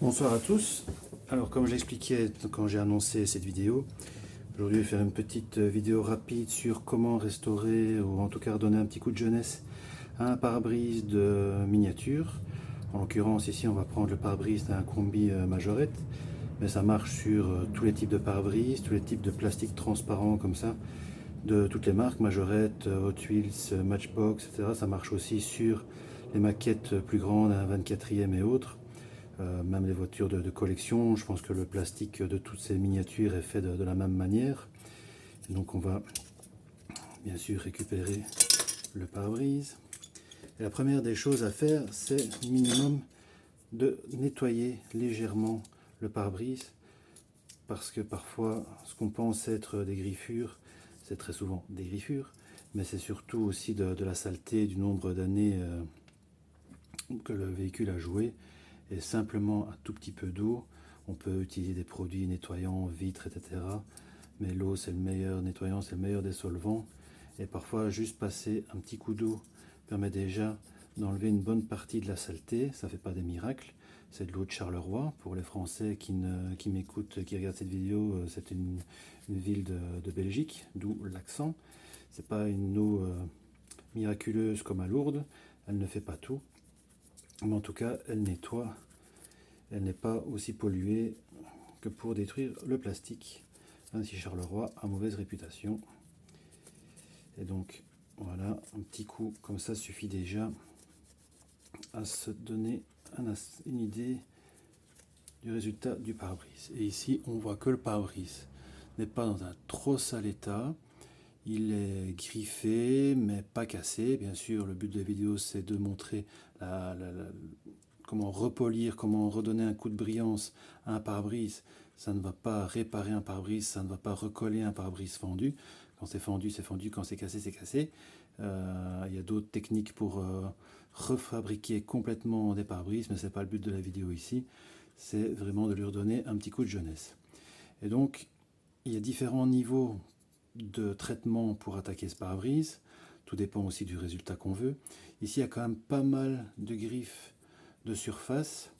Bonsoir à tous. Alors comme je l'expliquais quand j'ai annoncé cette vidéo, aujourd'hui je vais faire une petite vidéo rapide sur comment restaurer ou en tout cas redonner un petit coup de jeunesse à un pare-brise de miniature. En l'occurrence ici on va prendre le pare-brise d'un combi Majorette, mais ça marche sur tous les types de pare-brise, tous les types de plastique transparent comme ça, de toutes les marques, Majorette, Hot Wheels, Matchbox, etc. Ça marche aussi sur les maquettes plus grandes, un 24e et autres. Même les voitures de collection, je pense que le plastique de toutes ces miniatures est fait de la même manière. Et donc on va bien sûr récupérer le pare-brise. Et la première des choses à faire, c'est minimum de nettoyer légèrement le pare-brise, parce que parfois ce qu'on pense être des griffures, c'est très souvent des griffures, mais c'est surtout aussi de la saleté du nombre d'années que le véhicule a joué. Et simplement un tout petit peu d'eau, on peut utiliser des produits nettoyants, vitres, etc. Mais l'eau, c'est le meilleur nettoyant, c'est le meilleur des solvants. Et parfois, juste passer un petit coup d'eau permet déjà d'enlever une bonne partie de la saleté. Ça ne fait pas des miracles. C'est de l'eau de Charleroi. Pour les Français qui m'écoutent, qui regardent cette vidéo, c'est une ville de Belgique, d'où l'accent. C'est pas une eau miraculeuse comme à Lourdes. Elle ne fait pas tout. Mais en tout cas, elle nettoie. Elle n'est pas aussi polluée que pour détruire le plastique. Ainsi Charleroi a mauvaise réputation. Et donc voilà, un petit coup comme ça suffit déjà à se donner une idée du résultat du pare-brise. Et ici on voit que le pare-brise n'est pas dans un trop sale état. Il est griffé mais pas cassé. Bien sûr, le but de la vidéo c'est de montrer comment repolir, comment redonner un coup de brillance à un pare-brise. Ça ne va pas réparer un pare-brise, ça ne va pas recoller un pare-brise fendu. Quand c'est fendu, c'est fendu. Quand c'est cassé, c'est cassé. Il y a d'autres techniques pour refabriquer complètement des pare-brises, mais ce n'est pas le but de la vidéo ici. C'est vraiment de lui redonner un petit coup de jeunesse. Et donc, il y a différents niveaux de traitement pour attaquer ce pare-brise. Tout dépend aussi du résultat qu'on veut. Ici, il y a quand même pas mal de griffes de surface.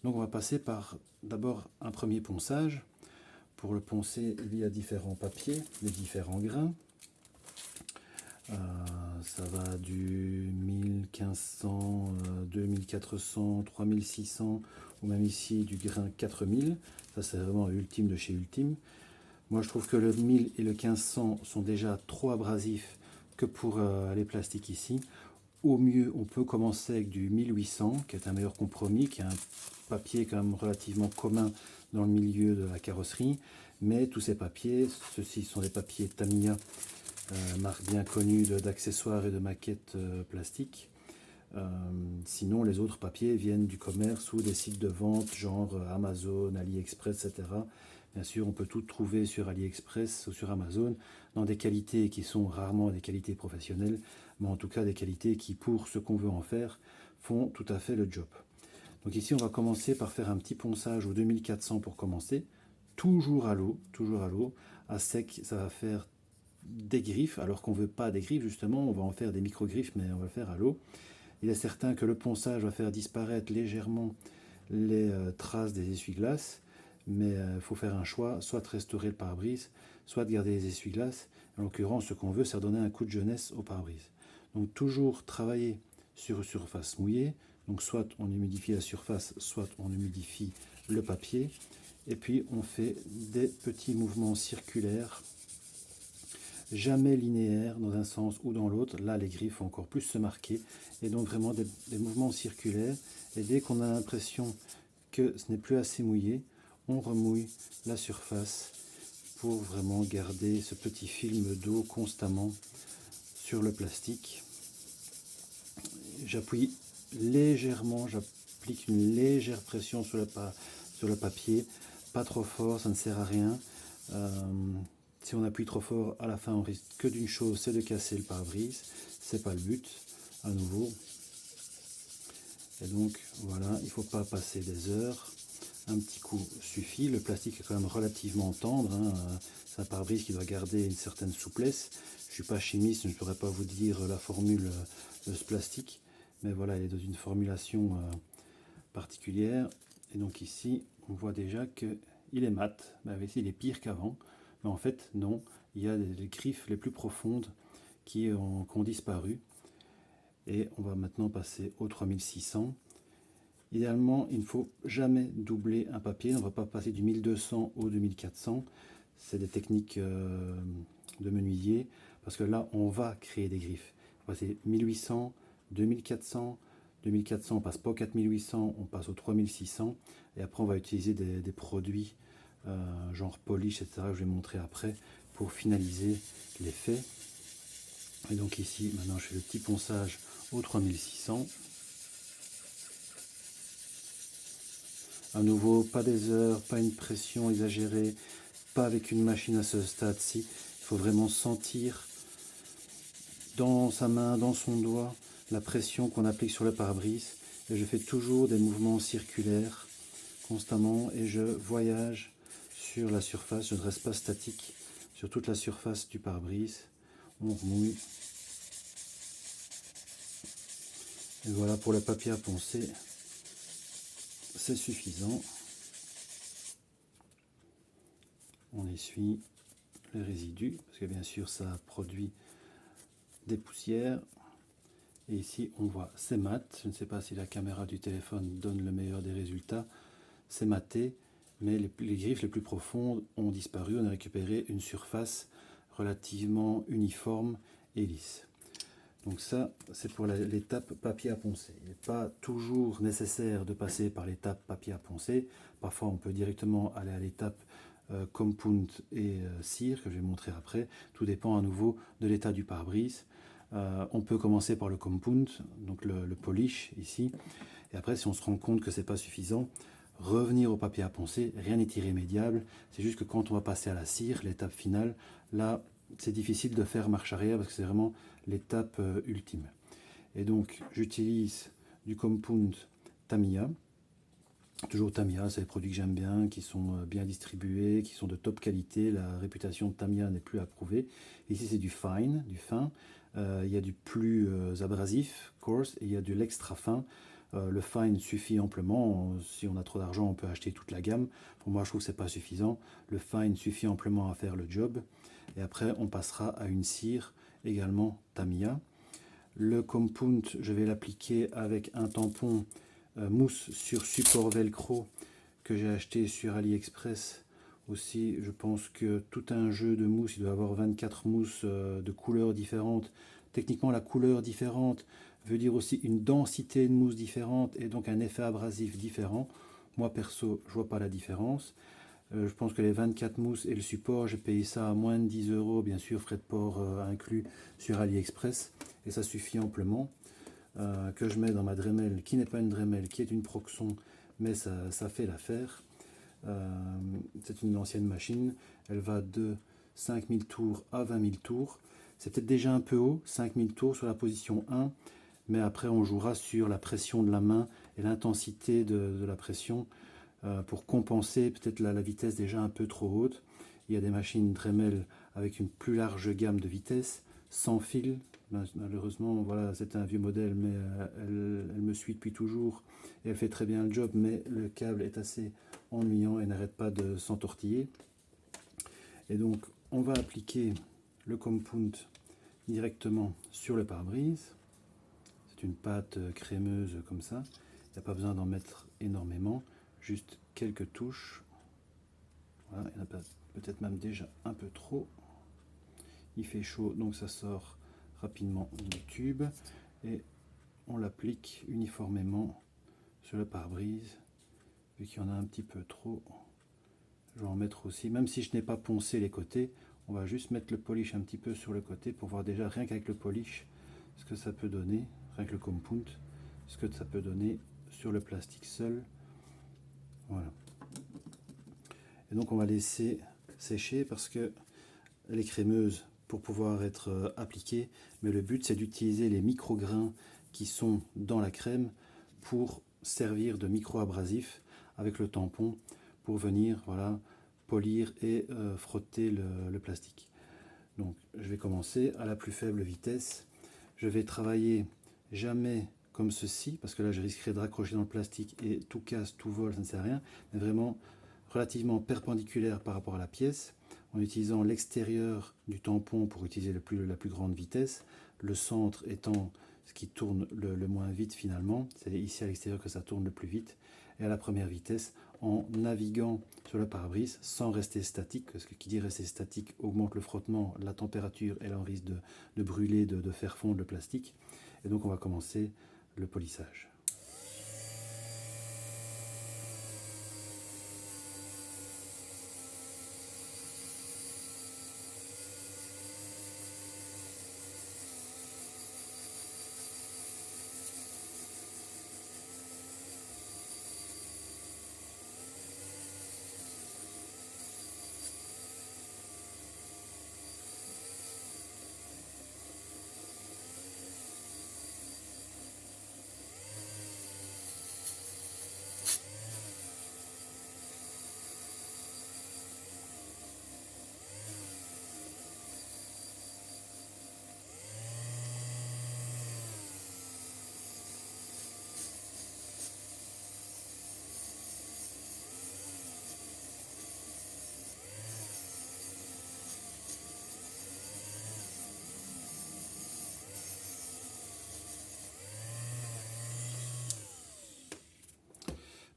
Donc on va passer par d'abord un premier ponçage. Pour le poncer, il y a différents papiers, les différents grains. Ça va du 1500, 2400, 3600 ou même ici du grain 4000. Ça c'est vraiment ultime de chez Ultime. Moi je trouve que le 1000 et le 1500 sont déjà trop abrasifs que pour les plastiques ici. Au mieux, on peut commencer avec du 1800, qui est un meilleur compromis, qui est un papier quand même relativement commun dans le milieu de la carrosserie. Mais tous ces papiers, ceux-ci sont des papiers Tamiya, marque bien connue d'accessoires et de maquettes plastiques. Sinon, les autres papiers viennent du commerce ou des sites de vente, genre Amazon, AliExpress, etc. Bien sûr, on peut tout trouver sur AliExpress ou sur Amazon, dans des qualités qui sont rarement des qualités professionnelles, mais en tout cas des qualités qui, pour ce qu'on veut en faire, font tout à fait le job. Donc ici, on va commencer par faire un petit ponçage au 2400 pour commencer, toujours à l'eau, à sec, ça va faire des griffes, alors qu'on ne veut pas des griffes, justement, on va en faire des micro-griffes, mais on va le faire à l'eau. Il est certain que le ponçage va faire disparaître légèrement les traces des essuie-glaces, mais il faut faire un choix, soit de restaurer le pare-brise, soit de garder les essuie-glaces. En l'occurrence, ce qu'on veut, c'est redonner un coup de jeunesse au pare-brise. Donc toujours travailler sur surface mouillée, donc soit on humidifie la surface, soit on humidifie le papier, et puis on fait des petits mouvements circulaires, jamais linéaires dans un sens ou dans l'autre. Là, les griffes vont encore plus se marquer, et donc vraiment des mouvements circulaires. Et dès qu'on a l'impression que ce n'est plus assez mouillé, on remouille la surface pour vraiment garder ce petit film d'eau constamment sur le plastique. J'appuie légèrement, j'applique une légère pression sur le papier, pas trop fort, ça ne sert à rien. Si on appuie trop fort, à la fin on risque que d'une chose, c'est de casser le pare-brise. C'est pas le but, à nouveau. Et donc voilà, il ne faut pas passer des heures. Un petit coup suffit. Le plastique est quand même relativement tendre, hein. C'est un pare-brise qui doit garder une certaine souplesse. Je ne suis pas chimiste, je ne pourrais pas vous dire la formule de ce plastique, mais voilà, il est dans une formulation particulière. Et donc ici, on voit déjà qu'il est mat. Ben, ici, il est pire qu'avant. Mais en fait, non. Il y a les griffes les plus profondes qui ont disparu. Et on va maintenant passer au 3600. Idéalement, il ne faut jamais doubler un papier. On ne va pas passer du 1200 au 2400. C'est des techniques de menuisier. Parce que là, on va créer des griffes. On va passer 1800, 2400. 2400, on passe pas au 4800, on passe au 3600. Et après, on va utiliser des produits genre polish, etc. que je vais montrer après pour finaliser l'effet. Et donc ici, maintenant, je fais le petit ponçage au 3600. À nouveau, pas des heures, pas une pression exagérée, pas avec une machine à ce stade-ci. Il faut vraiment sentir dans sa main, dans son doigt, la pression qu'on applique sur le pare-brise. Et je fais toujours des mouvements circulaires constamment et je voyage sur la surface. Je ne reste pas statique sur toute la surface du pare-brise. On remouille. Et voilà, pour le papier à poncer, c'est suffisant. On essuie les résidus, parce que bien sûr ça produit des poussières. Et ici on voit c'est mat. Je ne sais pas si la caméra du téléphone donne le meilleur des résultats. C'est maté, mais les griffes les plus profondes ont disparu. On a récupéré une surface relativement uniforme et lisse. Donc ça, c'est pour l'étape papier à poncer. Il n'est pas toujours nécessaire de passer par l'étape papier à poncer. Parfois, on peut directement aller à l'étape compound et cire, que je vais montrer après. Tout dépend à nouveau de l'état du pare-brise. On peut commencer par le compound, donc le polish ici. Et après, si on se rend compte que ce n'est pas suffisant, revenir au papier à poncer. Rien n'est irrémédiable. C'est juste que quand on va passer à la cire, l'étape finale, là, c'est difficile de faire marche arrière parce que c'est vraiment l'étape ultime. Et donc, j'utilise du compound Tamiya. Toujours Tamiya, c'est des produits que j'aime bien, qui sont bien distribués, qui sont de top qualité. La réputation de Tamiya n'est plus à prouver. Ici, c'est du fine, du fin. Il y a du plus abrasif, coarse, et il y a de l'extra fin. Le fine suffit amplement. Si on a trop d'argent, on peut acheter toute la gamme. Pour moi, je trouve que ce n'est pas suffisant. Le fine suffit amplement à faire le job. Et après, on passera à une cire, également Tamiya. Le compound, je vais l'appliquer avec un tampon mousse sur support velcro que j'ai acheté sur AliExpress. Aussi, je pense que tout un jeu de mousse, il doit avoir 24 mousses de couleurs différentes. Techniquement, la couleur différente veut dire aussi une densité de mousse différente et donc un effet abrasif différent. Moi, perso, je vois pas la différence. Je pense que les 24 mousses et le support, j'ai payé ça à moins de 10 €, bien sûr, frais de port inclus sur AliExpress. Et ça suffit amplement. Que je mets dans ma Dremel, qui n'est pas une Dremel, qui est une Proxon, mais ça fait l'affaire. C'est une ancienne machine. Elle va de 5000 tours à 20 000 tours. C'est peut-être déjà un peu haut, 5000 tours sur la position 1. Mais après, on jouera sur la pression de la main et l'intensité de la pression pour compenser peut-être la vitesse déjà un peu trop haute. Il y a des machines Dremel avec une plus large gamme de vitesse, sans fil. Malheureusement, voilà, c'est un vieux modèle, mais elle me suit depuis toujours et elle fait très bien le job, mais le câble est assez ennuyant et n'arrête pas de s'entortiller. Et donc, on va appliquer le compound directement sur le pare-brise. C'est une pâte crémeuse comme ça. Il n'y a pas besoin d'en mettre énormément, juste quelques touches. Voilà, il y en a peut-être même déjà un peu trop. Il fait chaud, donc ça sort rapidement du tube et on l'applique uniformément sur le pare-brise. Vu qu'il y en a un petit peu trop, je vais en mettre aussi. Même si je n'ai pas poncé les côtés, on va juste mettre le polish un petit peu sur le côté pour voir déjà rien qu'avec le polish ce que ça peut donner, rien que le compound, ce que ça peut donner sur le plastique seul. Voilà. Et donc on va laisser sécher parce que elle est crémeuse pour pouvoir être appliquée, mais le but c'est d'utiliser les micro-grains qui sont dans la crème pour servir de micro-abrasif avec le tampon pour venir voilà, polir et frotter le plastique. Donc je vais commencer à la plus faible vitesse. Je vais travailler jamais comme ceci, parce que là je risquerais de raccrocher dans le plastique et tout casse, tout vole, ça ne sert à rien, mais vraiment relativement perpendiculaire par rapport à la pièce, en utilisant l'extérieur du tampon pour utiliser la plus grande vitesse, le centre étant ce qui tourne le moins vite finalement, c'est ici à l'extérieur que ça tourne le plus vite, et à la première vitesse, en naviguant sur le pare-brise sans rester statique, parce que qui dit rester statique augmente le frottement, la température et là on risque de brûler, de faire fondre le plastique. Et donc on va commencer le polissage.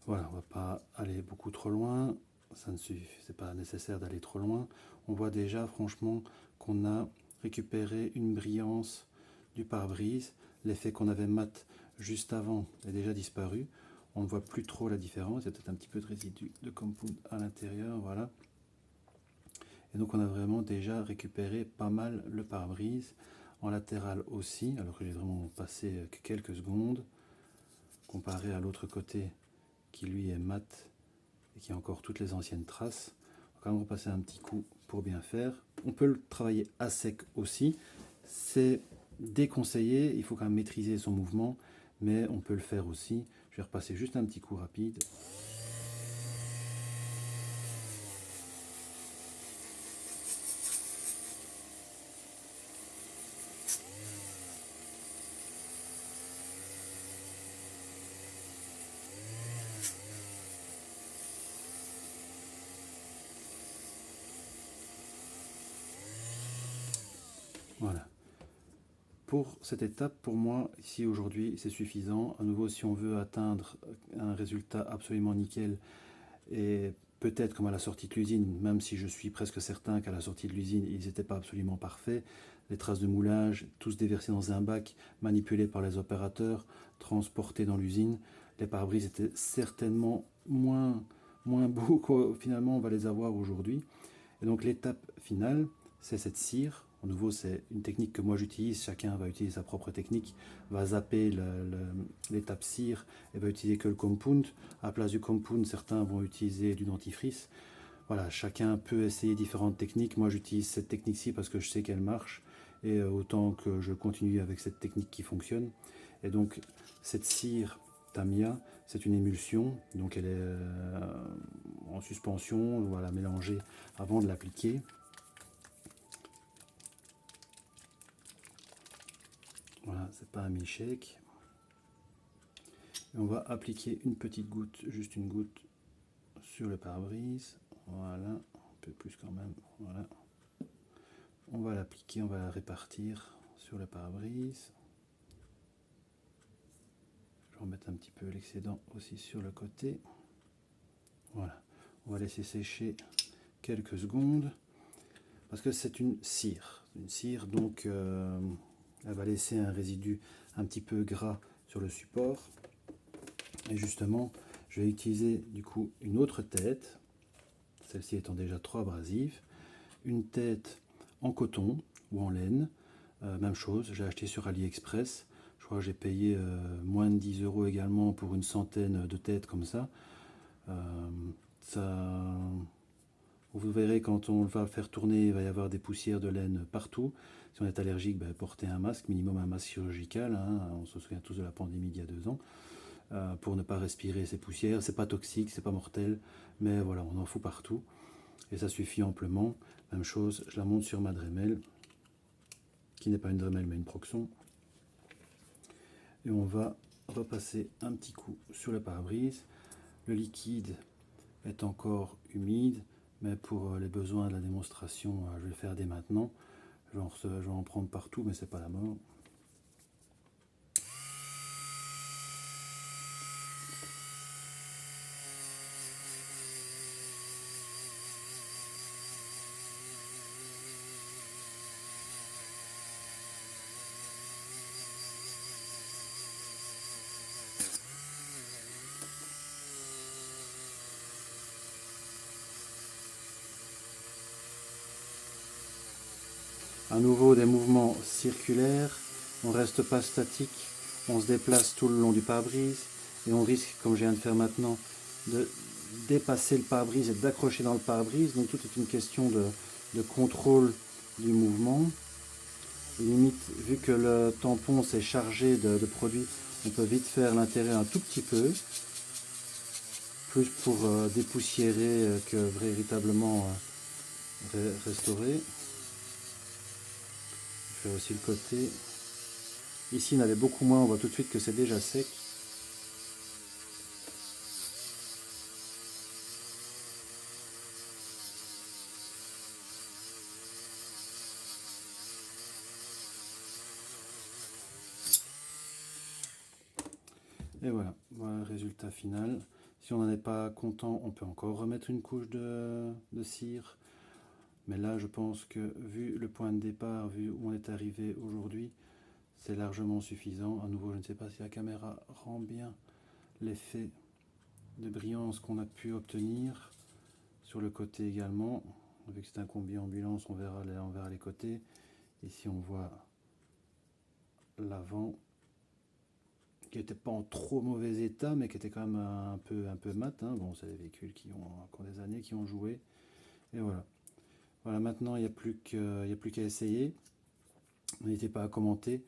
Voilà, on ne va pas aller beaucoup trop loin, ça ne suffit, c'est pas nécessaire d'aller trop loin. On voit déjà franchement qu'on a récupéré une brillance du pare-brise. L'effet qu'on avait mat juste avant est déjà disparu. On ne voit plus trop la différence, il y a peut-être un petit peu de résidu de compound à l'intérieur, voilà. Et donc on a vraiment déjà récupéré pas mal le pare-brise, en latéral aussi, alors que j'ai vraiment passé que quelques secondes, comparé à l'autre côté qui lui est mat et qui a encore toutes les anciennes traces. On va quand même repasser un petit coup pour bien faire. On peut le travailler à sec aussi, c'est déconseillé, il faut quand même maîtriser son mouvement, mais on peut le faire aussi. Je vais repasser juste un petit coup rapide. Voilà. Pour cette étape, pour moi, ici aujourd'hui, c'est suffisant. À nouveau, si on veut atteindre un résultat absolument nickel, et peut-être comme à la sortie de l'usine, même si je suis presque certain qu'à la sortie de l'usine, ils n'étaient pas absolument parfaits, les traces de moulage, tous déversés dans un bac, manipulés par les opérateurs, transportés dans l'usine, les pare-brises étaient certainement moins beaux que finalement on va les avoir aujourd'hui. Et donc l'étape finale, c'est cette cire. À nouveau, c'est une technique que moi j'utilise, chacun va utiliser sa propre technique, va zapper l'étape cire et va utiliser que le compound. À la place du compound, certains vont utiliser du dentifrice. Voilà, chacun peut essayer différentes techniques. Moi j'utilise cette technique-ci parce que je sais qu'elle marche et autant que je continue avec cette technique qui fonctionne. Et donc cette cire Tamiya, c'est une émulsion, donc elle est en suspension, on va la mélanger avant de l'appliquer. Voilà, c'est pas un milkshake. Et on va appliquer une petite goutte, juste une goutte sur le pare-brise. Voilà, un peu plus quand même. Voilà. On va l'appliquer, on va la répartir sur le pare-brise. Je vais remettre un petit peu l'excédent aussi sur le côté. Voilà, on va laisser sécher quelques secondes parce que c'est une cire. Une cire, donc elle va laisser un résidu un petit peu gras sur le support. Et justement, je vais utiliser du coup une autre tête, celle-ci étant déjà trop abrasive, une tête en coton ou en laine, même chose, j'ai acheté sur AliExpress, je crois que j'ai payé moins de 10 € également pour une centaine de têtes comme ça. Vous verrez quand on va le faire tourner, il va y avoir des poussières de laine partout. Si on est allergique, portez un masque, minimum un masque chirurgical, hein. On se souvient tous de la pandémie d'il y a 2 ans. Pour ne pas respirer ces poussières. C'est pas toxique, c'est pas mortel, mais voilà, on en fout partout. Et ça suffit amplement. Même chose, je la monte sur ma Dremel, qui n'est pas une Dremel mais une Proxon. Et on va repasser un petit coup sur le pare-brise. Le liquide est encore humide, mais pour les besoins de la démonstration, je vais le faire dès maintenant. Je vais en prendre partout, mais c'est pas la mort. À nouveau des mouvements circulaires, on ne reste pas statique, on se déplace tout le long du pare-brise et on risque, comme je viens de faire maintenant, de dépasser le pare-brise et d'accrocher dans le pare-brise. Donc tout est une question de contrôle du mouvement. Limite, vu que le tampon s'est chargé de produit, on peut vite faire l'intérieur un tout petit peu, plus pour dépoussiérer que véritablement restaurer. Je fais aussi le côté. Ici, il en avait beaucoup moins, on voit tout de suite que c'est déjà sec. Et voilà, voilà le résultat final. Si on n'en est pas content, on peut encore remettre une couche de cire. Mais là, je pense que vu le point de départ, vu où on est arrivé aujourd'hui, c'est largement suffisant. À nouveau, je ne sais pas si la caméra rend bien l'effet de brillance qu'on a pu obtenir. Sur le côté également, vu que c'est un combi ambulance, on verra les côtés. Ici, on voit l'avant, qui n'était pas en trop mauvais état, mais qui était quand même un peu mat. Hein. Bon, c'est des véhicules qui ont des années, qui ont joué. Et voilà. Voilà, maintenant, il n'y a plus qu'à essayer. N'hésitez pas à commenter,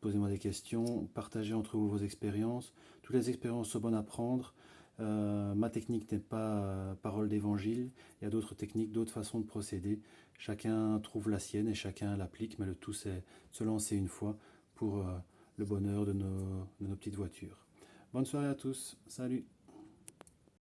posez-moi des questions, partagez entre vous vos expériences. Toutes les expériences sont bonnes à prendre. Ma technique n'est pas parole d'évangile. Il y a d'autres techniques, d'autres façons de procéder. Chacun trouve la sienne et chacun l'applique, mais le tout, c'est se lancer une fois pour le bonheur de nos petites voitures. Bonne soirée à tous. Salut.